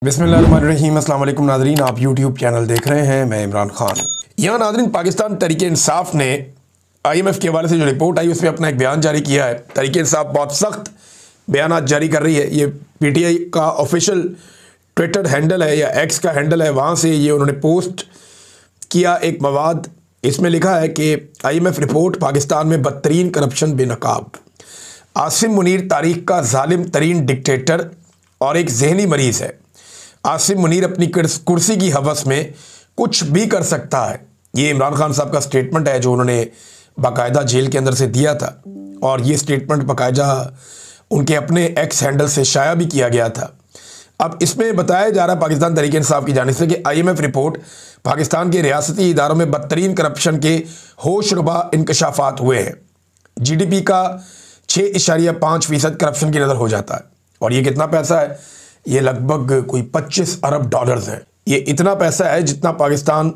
बिस्मिल्लाहिर्रहमानिर्रहीम। अस्सलाम वालेकुम नाज़रीन, आप यूट्यूब चैनल देख रहे हैं, मैं इमरान खान। यहाँ नाज़रीन, पाकिस्तान तहरीक इंसाफ ने IMF के हवाले से जो रिपोर्ट आई उसमें अपना एक बयान जारी किया है। तहरीक इंसाफ बहुत सख्त बयान जारी कर रही है। ये PTI का ऑफिशियल ट्विटर हैंडल है या एक्स का हैंडल है, वहाँ से ये उन्होंने पोस्ट किया एक मवाद। इसमें लिखा है कि IMF रिपोर्ट, पाकिस्तान में बदतरीन करप्शन बेनकाब। आसिम मुनीर तारीख का जालिम तरीन डिक्टेटर और एक जहनी मरीज़ है। आसिम मुनीर अपनी कुर्सी की हवस में कुछ भी कर सकता है। ये इमरान खान साहब का स्टेटमेंट है जो उन्होंने बाकायदा जेल के अंदर से दिया था, और ये स्टेटमेंट बाकायदा उनके अपने एक्स हैंडल से शाया भी किया गया था। अब इसमें बताया जा रहा है पाकिस्तान तहरीक इंसाफ की जानिब से कि IMF रिपोर्ट, पाकिस्तान के रियासती इदारों में बदतरीन करप्शन के होशरुबा इंकशाफात हुए हैं। GDP का 6.5% करप्शन की नज़र हो जाता है। और ये कितना पैसा है? ये लगभग कोई 25 अरब डॉलर्स हैं। ये इतना पैसा है जितना पाकिस्तान,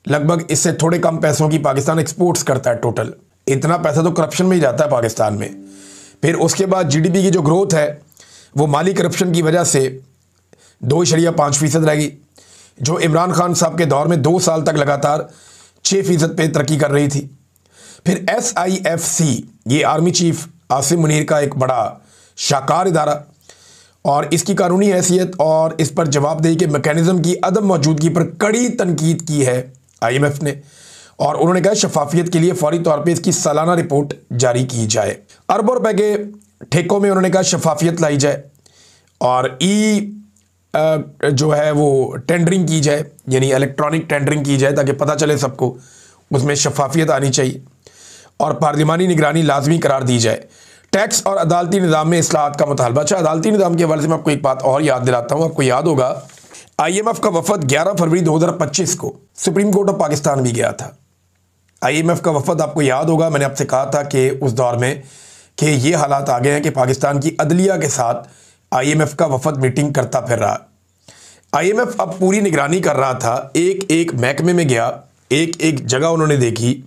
लगभग इससे थोड़े कम पैसों की पाकिस्तान एक्सपोर्ट्स करता है टोटल। इतना पैसा तो करप्शन में ही जाता है पाकिस्तान में। फिर उसके बाद GDP की जो ग्रोथ है वो माली करप्शन की वजह से 2.5% रहेगी, जो इमरान खान साहब के दौर में 2 साल तक लगातार 6% पे तरक्की कर रही थी। फिर SIFC, ये आर्मी चीफ आसिम मुनीर का एक बड़ा शाकार इदारा, और इसकी कानूनी हैसियत और इस पर जवाबदेही के मैकेनिज़्म की अदम मौजूदगी पर कड़ी तनकीद की है IMF ने, और उन्होंने कहा शफाफियत के लिए फौरी तौर पे इसकी सालाना रिपोर्ट जारी की जाए। अरबों रुपए के ठेकों में उन्होंने कहा शफाफियत लाई जाए, और जो है वो टेंडरिंग की जाए, यानी इलेक्ट्रॉनिक टेंडरिंग की जाए ताकि पता चले सबको, उसमें शफाफियत आनी चाहिए, और पार्लिमानी निगरानी लाजमी करार दी जाए। टैक्स और अदालती निज़ाम में इस्लाहात का मुतालबा। अच्छा, अदालती निज़ाम के हवाले से मैं आपको एक बात और याद दिलाता हूँ। आपको याद होगा IMF का वफद 11 फरवरी 2025 को सुप्रीम कोर्ट ऑफ पाकिस्तान भी गया था। IMF का वफद, आपको याद होगा, मैंने आपसे कहा था कि उस दौर में कि ये हालात आ गए हैं कि पाकिस्तान की अदलिया के साथ IMF का वफद मीटिंग करता फिर रहा। IMF अब पूरी निगरानी कर रहा था, एक एक महकमे में गया, एक एक जगह उन्होंने देखी,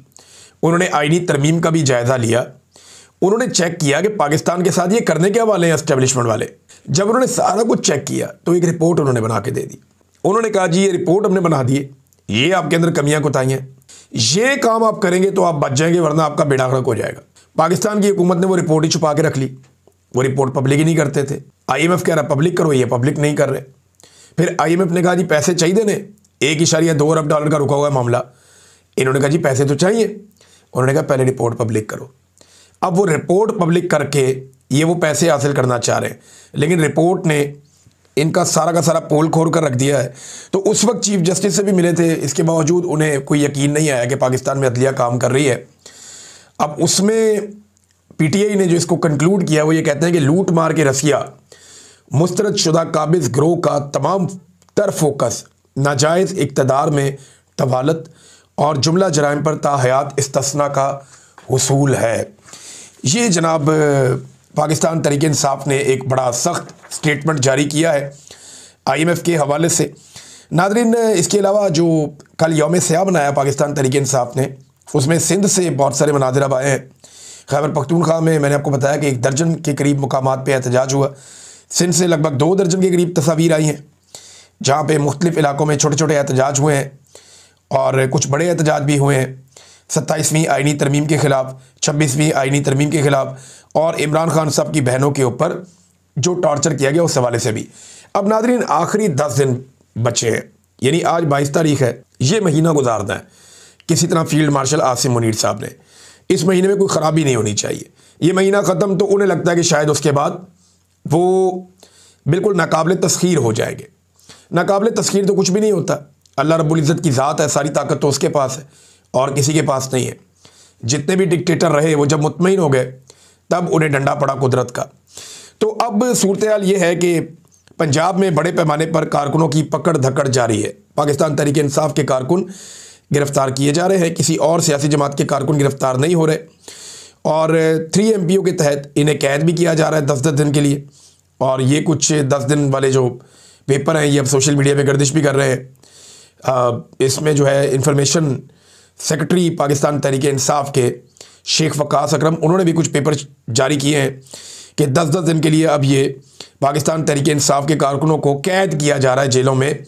उन्होंने आईनी तरमीम का भी जायज़ा लिया, उन्होंने चेक किया कि पाकिस्तान के साथ ये करने क्या वाले हैं एस्टेब्लिशमेंट वाले। जब उन्होंने सारा कुछ चेक किया तो एक रिपोर्ट उन्होंने बना के दे दी। उन्होंने कहा जी ये रिपोर्ट हमने बना दी है, ये आपके अंदर कमियां कोताहियां, ये काम आप करेंगे तो आप बच जाएंगे, वरना आपका बेड़ा गर्क हो जाएगा। पाकिस्तान की हुकूमत ने वो रिपोर्ट ही छुपा के रख ली। वो रिपोर्ट पब्लिक ही नहीं करते थे। IMF कह रहा पब्लिक करो, ये पब्लिक नहीं कर रहे। फिर IMF ने कहा जी पैसे चाहिए देने, 1.2 अरब डॉलर का रुका हुआ मामला। इन्होंने कहा जी पैसे तो चाहिए। उन्होंने कहा पहले रिपोर्ट पब्लिक करो। अब वो रिपोर्ट पब्लिक करके ये वो पैसे हासिल करना चाह रहे हैं, लेकिन रिपोर्ट ने इनका सारा का सारा पोल खोल कर रख दिया है। तो उस वक्त चीफ जस्टिस से भी मिले थे, इसके बावजूद उन्हें कोई यकीन नहीं आया कि पाकिस्तान में अदलिया काम कर रही है। अब उसमें PTI ने जो इसको कंक्लूड किया वो ये कहते हैं कि लूट मार के रसिया मुस्तरद शुदा काबिज ग्रोह का तमाम तर फोकस नाजायज़ इक़्तिदार में तवालत और जुमला जराइम पर ताहयात इस्तिस्ना का हुसूल है। ये जनाब पाकिस्तान तहरीक इंसाफ ने एक बड़ा सख्त स्टेटमेंट जारी किया है IMF के हवाले से। नाज़रीन, इसके अलावा जो कल यौम सयाह मनाया पाकिस्तान तहरीक इंसाफ ने, उसमें सिंध से बहुत सारे मनाज़िर अब आए हैं। खैबर पख्तूनख्वा में मैंने आपको बताया कि 1 दर्जन के करीब मुकामात पे एहतजाज हुआ। सिंध से लगभग 2 दर्जन के करीब तस्वीर आई हैं, जहाँ पे मुख्तलिफ़ इलाकों में छोटे छोटे एहतजाज हुए हैं, और कुछ बड़े एहतजाज भी हुए हैं 27वीं आईनी तरमीम के ख़िलाफ़, 26वीं आईनी तरमीम के ख़िलाफ़, और इमरान खान साहब की बहनों के ऊपर जो टॉर्चर किया गया उस हवाले से भी। अब नाज़रीन, आखिरी 10 दिन बचे हैं, यानी आज 22 तारीख है। ये महीना गुजारना है किसी तरह फील्ड मार्शल आसिम मुनीर साहब ने। इस महीने में कोई ख़राबी नहीं होनी चाहिए। ये महीना ख़त्म तो उन्हें लगता है कि शायद उसके बाद वो बिल्कुल नाकाबिल तस्खीर हो जाएंगे। नाकाबिल तस्खीर तो कुछ भी नहीं होता। अल्लाह रब्बुल इज़्ज़त की ज़ात है, सारी ताकत तो उसके पास है और किसी के पास नहीं है। जितने भी डिक्टेटर रहे वो जब मुतमईन हो गए तब उन्हें डंडा पड़ा कुदरत का। तो अब सूरत हाल ये है कि पंजाब में बड़े पैमाने पर कारकुनों की पकड़ धकड़ जारी है। पाकिस्तान तहरीक इंसाफ के कारकुन गिरफ्तार किए जा रहे हैं, किसी और सियासी जमात के कारकुन गिरफ्तार नहीं हो रहे, और 3 MPO के तहत इन्हें कैद भी किया जा रहा है 10-10 दिन के लिए। और ये कुछ 10 दिन वाले जो पेपर हैं ये अब सोशल मीडिया पर गर्दिश भी कर रहे हैं। इसमें जो है इंफॉर्मेशन सेक्रेटरी पाकिस्तान तहरीक इंसाफ के शेख वकास अकरम, उन्होंने भी कुछ पेपर जारी किए हैं कि 10-10 दिन के लिए अब ये पाकिस्तान तहरीक इंसाफ के कारकुनों को कैद किया जा रहा है जेलों में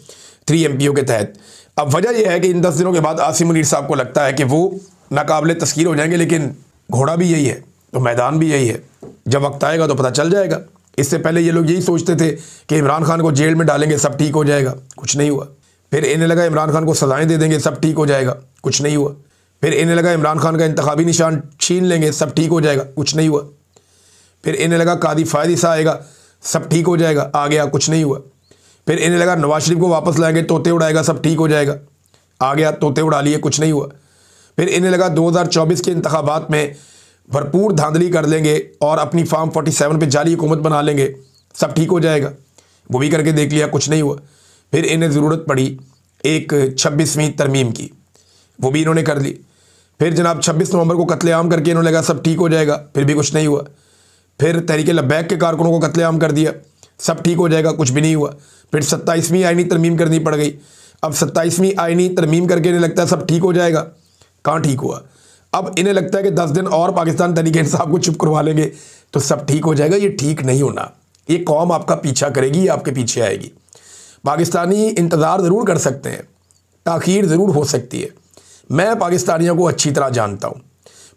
3 MPO के तहत। अब वजह यह है कि इन 10 दिनों के बाद आसिम मुनीर साहब को लगता है कि वो नाकाबिले तस्कीर हो जाएंगे, लेकिन घोड़ा भी यही है तो मैदान भी यही है, जब वक्त आएगा तो पता चल जाएगा। इससे पहले ये लोग यही सोचते थे कि इमरान खान को जेल में डालेंगे सब ठीक हो जाएगा, कुछ नहीं हुआ। फिर इन्हें लगा इमरान खान को सजाएं दे देंगे सब ठीक हो जाएगा, कुछ नहीं हुआ। फिर इन्हें लगा इमरान खान का इंतखाबी निशान छीन लेंगे सब ठीक हो जाएगा, कुछ नहीं हुआ। फिर इन्हें लगा कादी फायद ईसा आएगा सब ठीक हो जाएगा, आ गया, कुछ नहीं हुआ। फिर इन्हें लगा नवाज शरीफ को वापस लाएंगे तोते उड़ाएगा सब ठीक हो जाएगा, आ गया, तोते उड़ा लिए, कुछ नहीं हुआ। फिर इन्हें लगा 2024 के इंतखाबात में भरपूर धांधली कर लेंगे और अपनी फार्म 47 पे जाली हुकूमत बना लेंगे, सब ठीक हो जाएगा। वो भी करके देख लिया, कुछ नहीं हुआ। फिर इन्हें ज़रूरत पड़ी एक 26वीं तरमीम की, वो भी इन्होंने कर ली। फिर जनाब 26 नवंबर को कत्लेआम करके इन्होंने लगा सब ठीक हो जाएगा, फिर भी कुछ नहीं हुआ। फिर तहरीक लब्बैक के कारकुनों को कत्लेआम कर दिया, सब ठीक हो जाएगा, कुछ भी नहीं हुआ। फिर 27वीं आईनी तरमीम करनी पड़ गई। अब 27वीं आईनी तरमीम करके इन्हें लगता है सब ठीक हो जाएगा, कहाँ ठीक हुआ। अब इन्हें लगता है कि 10 दिन और पाकिस्तान तहरीक इंसाफ को चुप करवा लेंगे तो सब ठीक हो जाएगा। ये ठीक नहीं होना, ये कौम आपका पीछा करेगी, ये आपके पीछे आएगी। पाकिस्तानी इंतज़ार ज़रूर कर सकते हैं, ताख़ीर ज़रूर हो सकती है। मैं पाकिस्तानियों को अच्छी तरह जानता हूँ,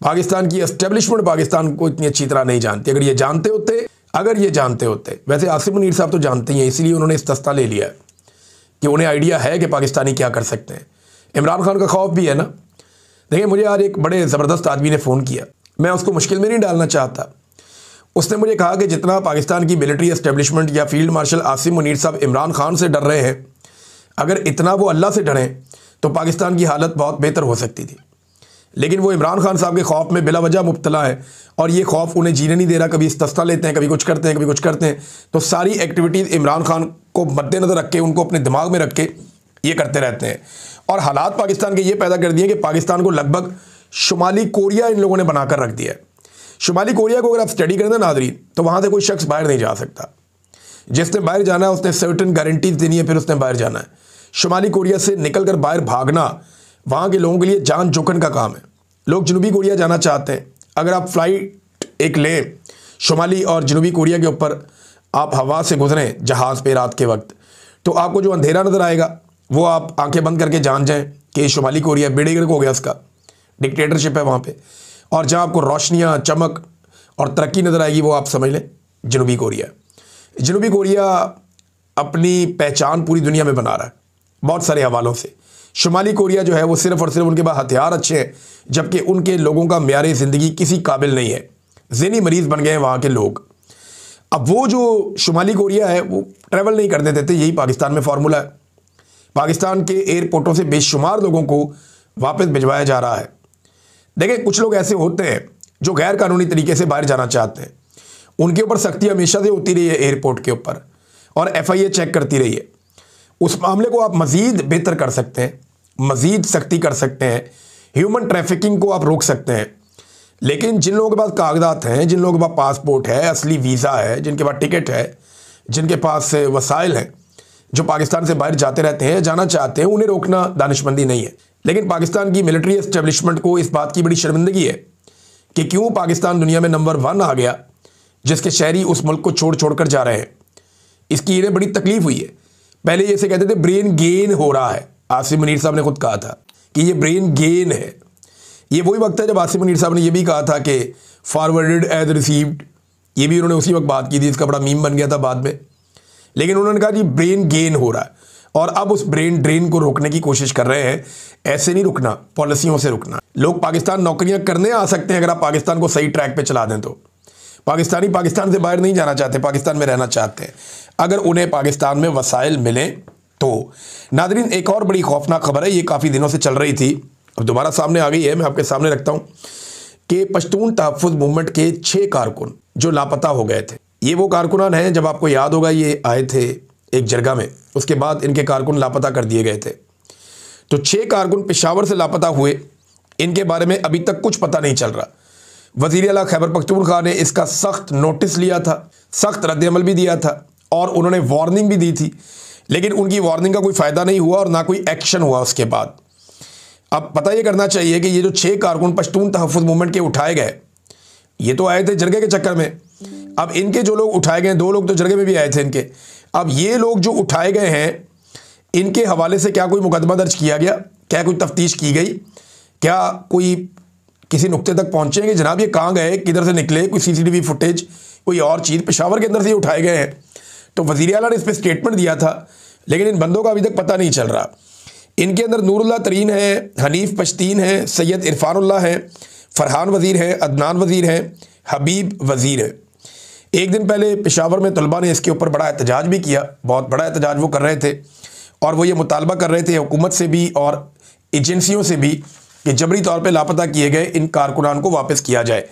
पाकिस्तान की एस्टेब्लिशमेंट पाकिस्तान को इतनी अच्छी तरह नहीं जानती। अगर ये जानते होते वैसे आसिम मुनीर साहब तो जानते ही हैं, इसीलिए उन्होंने इस्तेस्ता ले लिया है कि उन्हें आइडिया है कि पाकिस्तानी क्या कर सकते हैं। इमरान खान का खौफ भी है ना। देखिए, मुझे आज एक बड़े ज़बरदस्त आदमी ने फ़ोन किया, मैं उसको मुश्किल में नहीं डालना चाहता। उसने मुझे कहा कि जितना पाकिस्तान की मिलिट्री एस्टेब्लिशमेंट या फील्ड मार्शल आसिम मुनीर साहब इमरान खान से डर रहे हैं, अगर इतना वो अल्लाह से डरें तो पाकिस्तान की हालत बहुत बेहतर हो सकती थी। लेकिन वो इमरान खान साहब के खौफ में बिला वजह मुब्तला है और ये खौफ उन्हें जीने नहीं दे रहा। कभी इस्तेस्ता लेते हैं, कभी कुछ करते हैं, कभी कुछ करते हैं। तो सारी एक्टिविटीज़ इमरान खान को मद्देनज़र रख के, उनको अपने दिमाग में रख के ये करते रहते हैं। और हालात पाकिस्तान के ये पैदा कर दिए कि पाकिस्तान को लगभग शुमाली कोरिया इन लोगों ने बनाकर रख दिया है। शुमाली कोरिया को अगर आप स्टडी करें ना नाज़रीन, तो वहाँ से कोई शख्स बाहर नहीं जा सकता। जिसने बाहर जाना है उसने सर्टेन गारंटीज देनी है, फिर उसने बाहर जाना है। शुमाली कोरिया से निकल कर बाहर भागना वहाँ के लोगों के लिए जान जोखन का काम है। लोग जनूबी कोरिया जाना चाहते हैं, अगर आप फ्लाइट एक लें शुमाली और जनूबी कोरिया के ऊपर, आप हवा से गुजरें जहाज़ पे रात के वक्त, तो आपको जो अंधेरा नज़र आएगा वो आप आंखें बंद करके जान जाएं कि शुमाली कोरिया बेड़ेगर्क हो गया, उसका डिक्टेटरशिप है वहाँ पे। और जहाँ आपको रोशनियाँ, चमक और तरक्की नज़र आएगी वो आप समझ लें जनूबी कोरिया। जनूबी कोरिया अपनी पहचान पूरी दुनिया में बना रहा है बहुत सारे हवालों से। शुमाली कोरिया जो है वो सिर्फ़ और सिर्फ उनके पास हथियार अच्छे हैं, जबकि उनके लोगों का म्यारे ज़िंदगी किसी काबिल नहीं है। ज़हनी मरीज़ बन गए हैं वहाँ के लोग। अब वो जो शुमाली कोरिया है वो ट्रैवल नहीं करने देते, यही पाकिस्तान में फार्मूला है। पाकिस्तान के एयरपोर्टों से बेशुमार लोगों को वापस भिजवाया जा रहा है। देखिए, कुछ लोग ऐसे होते हैं जो गैर कानूनी तरीके से बाहर जाना चाहते हैं, उनके ऊपर सख्ती हमेशा से होती रही है एयरपोर्ट के ऊपर, और FIA चेक करती रही है। उस मामले को आप मज़ीद बेहतर कर सकते हैं, मज़ीद सख्ती कर सकते हैं, ह्यूमन ट्रैफिकिंग को आप रोक सकते हैं। लेकिन जिन लोगों के पास कागजात हैं, जिन लोगों के पास पासपोर्ट है, असली वीज़ा है, जिनके पास टिकट है, जिनके पास वसाइल हैं, जो पाकिस्तान से बाहर जाते रहते हैं, जाना चाहते हैं, उन्हें रोकना दानिशमंदी नहीं है। लेकिन पाकिस्तान की मिलिट्री एस्टेब्लिशमेंट को इस बात की बड़ी शर्मिंदगी है कि क्यों पाकिस्तान दुनिया में नंबर 1 आ गया, जिसके शहरी उस मुल्क को छोड़ कर जा रहे हैं। इसकी इन्हें बड़ी तकलीफ हुई है। पहले ये से कहते थे ब्रेन गेन हो रहा है, आसिम मुनीर साहब ने खुद कहा था कि ये ब्रेन गेन है। ये वही वक्त है जब आसिम मुनीर साहब ने ये भी कहा था कि फॉरवर्डेड एज रिसीव्ड, ये भी उन्होंने उसी वक्त बात की थी, इसका बड़ा मीम बन गया था बाद में। लेकिन उन्होंने कहा जी ब्रेन गेन हो रहा है, और अब उस ब्रेन ड्रेन को रोकने की कोशिश कर रहे हैं। ऐसे नहीं रुकना, पॉलिसियों से रुकना। लोग पाकिस्तान नौकरियां करने आ सकते हैं अगर आप पाकिस्तान को सही ट्रैक पे चला दें तो। पाकिस्तानी पाकिस्तान से बाहर नहीं जाना चाहते, पाकिस्तान में रहना चाहते हैं, अगर उन्हें पाकिस्तान में वसाइल मिले तो। नाज़रीन, एक और बड़ी खौफनाक खबर है, ये काफ़ी दिनों से चल रही थी, अब दोबारा सामने आ गई है, मैं आपके सामने रखता हूँ कि पश्तून तहफ़्फ़ुज़ मूवमेंट के 6 कारकुन जो लापता हो गए थे। ये वो कारकुनान हैं, जब आपको याद होगा ये आए थे एक जरगा में, उसके बाद इनके कारकुन लापता कर दिए गए थे। तो 6 कारकुन पेशावर से लापता हुए, इनके बारे में अभी तक कुछ पता नहीं चल रहा। वज़ीर आला खैबर पख्तूनख्वा ने इसका सख्त नोटिस लिया था, सख्त रद्द-ए-अमल भी दिया था और उन्होंने वार्निंग भी दी थी, लेकिन उनकी वार्निंग का कोई फ़ायदा नहीं हुआ और ना कोई एक्शन हुआ उसके बाद। अब पता ये करना चाहिए कि ये जो 6 कारकुन पश्तून तहफ़्फ़ुज़ मूवमेंट के उठाए गए, ये तो आए थे जरगे के चक्कर में। अब इनके जो लोग उठाए गए, 2 लोग तो जरगे में भी आए थे इनके, अब ये लोग जो उठाए गए हैं इनके हवाले से क्या कोई मुकदमा दर्ज किया गया, क्या कोई तफ्तीश की गई, क्या कोई किसी नुक्ते तक पहुंचेंगे जनाब ये कहाँ गए, किधर से निकले, कोई सीसीटीवी फुटेज, कोई और चीज़, पेशावर के अंदर से ये उठाए गए हैं। तो वज़ीर आला ने इस पर स्टेटमेंट दिया था, लेकिन इन बंदों का अभी तक पता नहीं चल रहा। इनके अंदर नूरुल्लाह तरीन है, हनीफ पश्तीन है, सैयद इरफानुल्लाह है, फरहान वज़ीर है, अदनान वज़ीर है, हबीब वज़ीर है। एक दिन पहले पेशावर में तलबा ने इसके ऊपर बड़ा एहतजाज भी किया, बहुत बड़ा एहतजाज वो कर रहे थे, और वो ये मुतालबा कर रहे थे हुकूमत से भी और एजेंसियों से भी कि जबरी तौर पे लापता किए गए इन कारकुनान को वापस किया जाए।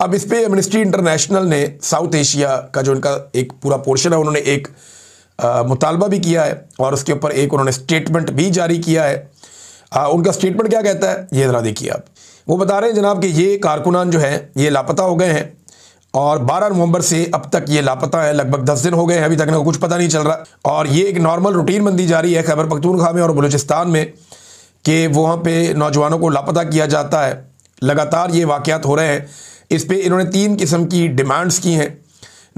अब इस पे एमनेस्टी इंटरनेशनल ने साउथ एशिया का जो इनका एक पूरा पोर्शन है उन्होंने एक मुतालबा भी किया है और उसके ऊपर एक उन्होंने स्टेटमेंट भी जारी किया है। उनका स्टेटमेंट क्या कहता है ये ज़रा देखिए आप। वो बता रहे हैं जनाब कि ये कारकुनान जो हैं ये लापता हो गए हैं और 12 नवंबर से अब तक ये लापता है, लगभग 10 दिन हो गए हैं, अभी तक इनको कुछ पता नहीं चल रहा। और ये एक नॉर्मल रूटीन बंदी जारी है खैबर पख्तूनख्वा में और बलूचिस्तान में कि वहाँ पे नौजवानों को लापता किया जाता है। लगातार ये वाक़यात हो रहे हैं। इस पे इन्होंने 3 किस्म की डिमांड्स की हैं।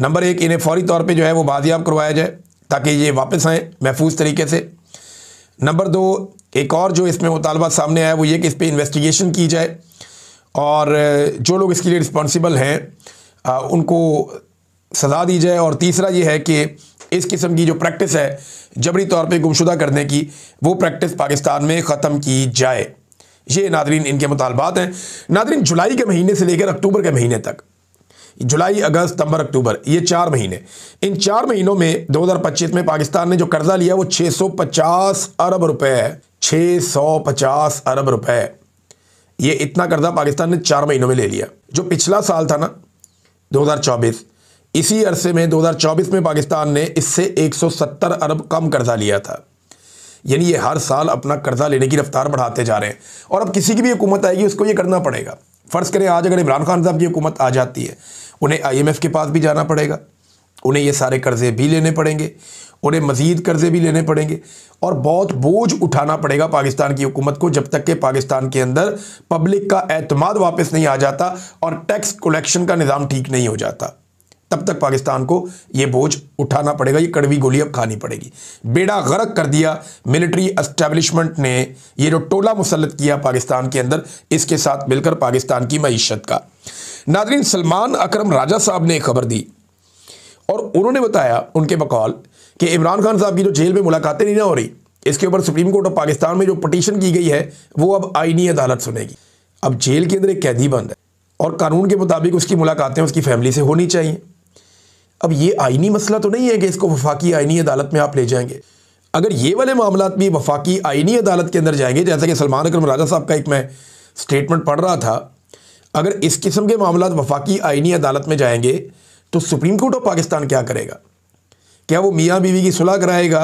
नंबर 1, इन्हें फ़ौरी तौर पे जो है वो बाजियाब करवाया जाए ताकि ये वापस आएँ महफूज तरीके से। नंबर 2, एक और जो इसमें मुतालबा सामने आया वो ये कि इस पर इन्वेस्टिगेशन की जाए और जो लोग इसके लिए रिस्पॉन्सिबल हैं उनको सज़ा दी जाए। और तीसरा ये है कि इस किस्म की जो प्रैक्टिस है जबरी तौर पे गुमशुदा करने की, वो प्रैक्टिस पाकिस्तान में ख़त्म की जाए। ये नादरीन इनके मुतालबात हैं। नादरीन, जुलाई के महीने से लेकर अक्टूबर के महीने तक, जुलाई, अगस्त, सितंबर, अक्टूबर, ये 4 महीने, इन 4 महीनों में 2025 में पाकिस्तान ने जो कर्जा लिया वो 650 अरब रुपए है। 650 अरब रुपए, ये इतना कर्जा पाकिस्तान ने 4 महीनों में ले लिया। जो पिछला साल था ना 2024, इसी अरसे में 2024 में पाकिस्तान ने इससे 170 अरब कम कर्जा लिया था। यानी ये हर साल अपना कर्जा लेने की रफ्तार बढ़ाते जा रहे हैं। और अब किसी की भी हुकूमत आएगी उसको ये करना पड़ेगा। फ़र्ज़ करें आज अगर इमरान खान साहब की हुकूमत आ जाती है, उन्हें IMF के पास भी जाना पड़ेगा, उन्हें ये सारे कर्ज़े भी लेने पड़ेंगे, उन्हें मज़ीद कर्ज़े भी लेने पड़ेंगे और बहुत बोझ उठाना पड़ेगा पाकिस्तान की हुकूमत को जब तक कि पाकिस्तान के अंदर पब्लिक का एतमाद वापस नहीं आ जाता और टैक्स कलेक्शन का निज़ाम ठीक नहीं हो जाता। तब तक पाकिस्तान को ये बोझ उठाना पड़ेगा, ये कड़वी गोली अब खानी पड़ेगी। बेड़ा गर्क कर दिया मिलिट्री एस्टेब्लिशमेंट ने, ये जो टोला मुसल्लत किया पाकिस्तान के अंदर, इसके साथ मिलकर पाकिस्तान की मईशत का। नादरीन, सलमान अकरम राजा साहब ने एक खबर दी और उन्होंने बताया उनके बकौल कि इमरान खान साहब की जो जेल में मुलाकातें नहीं ना हो रही, इसके ऊपर सुप्रीम कोर्ट ऑफ पाकिस्तान में जो पटिशन की गई है वो अब आईनी अदालत सुनेगी। अब जेल के अंदर एक कैदी बंद है और कानून के मुताबिक उसकी मुलाकातें उसकी फैमिली से होनी चाहिए। अब ये आईनी मसला तो नहीं है कि इसको वफाकी आईनी अदालत में आप ले जाएंगे। अगर ये वाले मामलात भी वफाकी आईनी अदालत के अंदर जाएंगे, जैसा कि सलमान अकरम राजा साहब का एक मैं स्टेटमेंट पढ़ रहा था, अगर इस किस्म के मामलात वफाकी आईनी अदालत में जाएंगे तो सुप्रीम कोर्ट ऑफ पाकिस्तान क्या करेगा? क्या वो मियाँ बीवी की सुलह कराएगा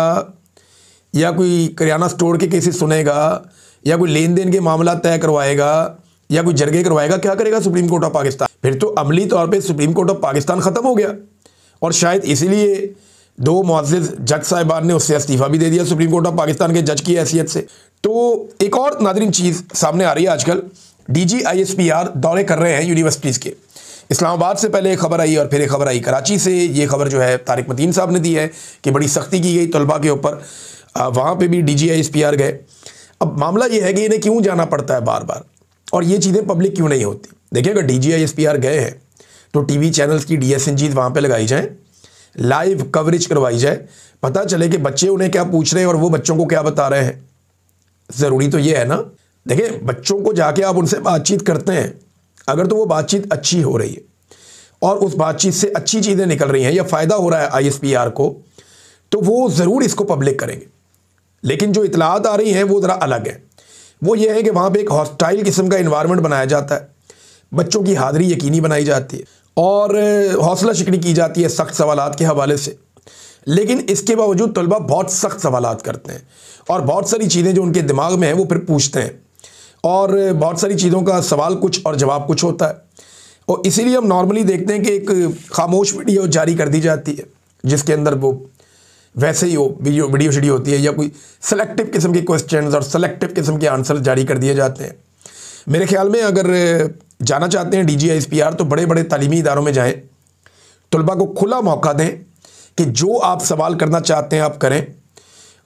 या कोई करियाना स्टोर के केसेस सुनेगा या कोई लेन देन के मामला तय करवाएगा या कोई जरगे करवाएगा? क्या करेगा सुप्रीम कोर्ट ऑफ पाकिस्तान? फिर तो अमली तौर पे सुप्रीम कोर्ट ऑफ पाकिस्तान ख़त्म हो गया और शायद इसीलिए 2 मुअज़्ज़िज़ जज साहिबान ने उससे इस्तीफ़ा भी दे दिया सुप्रीम कोर्ट ऑफ पाकिस्तान के जज की हैसियत से। तो एक और नादरीन चीज़ सामने आ रही है आजकल, DG ISPR दौरे कर रहे हैं यूनिवर्सिटीज़ के। इस्लामाबाद से पहले एक खबर आई और फिर एक खबर आई कराची से। ये खबर जो है तारिक मतीन साहब ने दी है कि बड़ी सख्ती की गई तलबा के ऊपर, वहाँ पे भी DG ISPR गए। अब मामला ये है कि इन्हें क्यों जाना पड़ता है बार बार और ये चीज़ें पब्लिक क्यों नहीं होती? देखिए, अगर DG ISPR गए हैं तो TV चैनल्स की DSNGs वहाँ पे लगाई जाएँ, लाइव कवरेज करवाई जाए, पता चले कि बच्चे उन्हें क्या पूछ रहे हैं और वो बच्चों को क्या बता रहे हैं। ज़रूरी तो ये है ना। देखिए, बच्चों को जाके आप उनसे बातचीत करते हैं, अगर तो वो बातचीत अच्छी हो रही है और उस बातचीत से अच्छी चीज़ें निकल रही हैं या फ़ायदा हो रहा है ISPR को, तो वो ज़रूर इसको पब्लिक करेंगे। लेकिन जो इतलात आ रही हैं वो ज़रा अलग है। वो ये है कि वहाँ पे एक हॉस्टाइल किस्म का इन्वायरमेंट बनाया जाता है, बच्चों की हाज़िरी यकीनी बनाई जाती है और हौसला शिकनी की जाती है सख्त सवालात के हवाले से। लेकिन इसके बावजूद तलबा बहुत सख्त सवालात करते हैं और बहुत सारी चीज़ें जो उनके दिमाग में हैं वो फिर पूछते हैं और बहुत सारी चीज़ों का सवाल कुछ और जवाब कुछ होता है। और इसीलिए हम नॉर्मली देखते हैं कि एक खामोश वीडियो जारी कर दी जाती है जिसके अंदर वो वैसे ही वीडियो शीडियो होती है या कोई सेलेक्टिव किस्म के क्वेश्चंस और सेलेक्टिव किस्म के आंसर जारी कर दिए जाते हैं। मेरे ख्याल में अगर जाना चाहते हैं DG ISPR तो बड़े बड़े तालीमी इदारों में जाएं तलबा को खुला मौका दें कि जो आप सवाल करना चाहते हैं आप करें,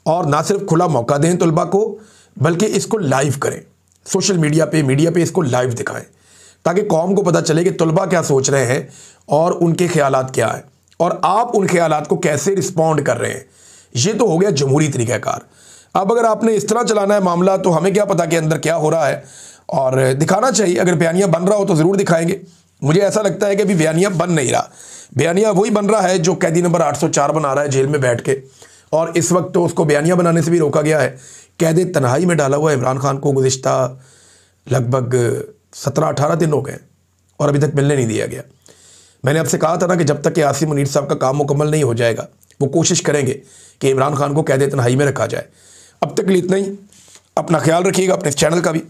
और ना सिर्फ खुला मौका दें तलबा को, बल्कि इसको लाइव करें, सोशल मीडिया पे इसको लाइव दिखाएं, ताकि कौम को पता चले कि तलबा क्या सोच रहे हैं और उनके ख्यालात क्या है और आप उन ख्यालात को कैसे रिस्पॉन्ड कर रहे हैं। ये तो हो गया जमहूरी तरीक़ाकार। अब अगर आपने इस तरह चलाना है मामला तो हमें क्या पता कि अंदर क्या हो रहा है, और दिखाना चाहिए। अगर बयानिया बन रहा हो तो ज़रूर दिखाएंगे। मुझे ऐसा लगता है कि अभी बयानिया बन नहीं रहा, बयानिया वही बन रहा है जो कैदी नंबर 804 बना रहा है जेल में बैठ के, और इस वक्त तो उसको बयानिया बनाने से भी रोका गया है। कैद तन्हाई में डाला हुआ इमरान खान को गुज़िश्ता लगभग 17-18 दिन हो गए और अभी तक मिलने नहीं दिया गया। मैंने आपसे कहा था ना कि जब तक कि आसिम मुनीर साहब का काम मुकम्मल नहीं हो जाएगा वो कोशिश करेंगे कि इमरान खान को कैद तन्हाई में रखा जाए। अब तक के लिए इतना ही। अपना ख्याल रखिएगा, अपने इस चैनल का भी।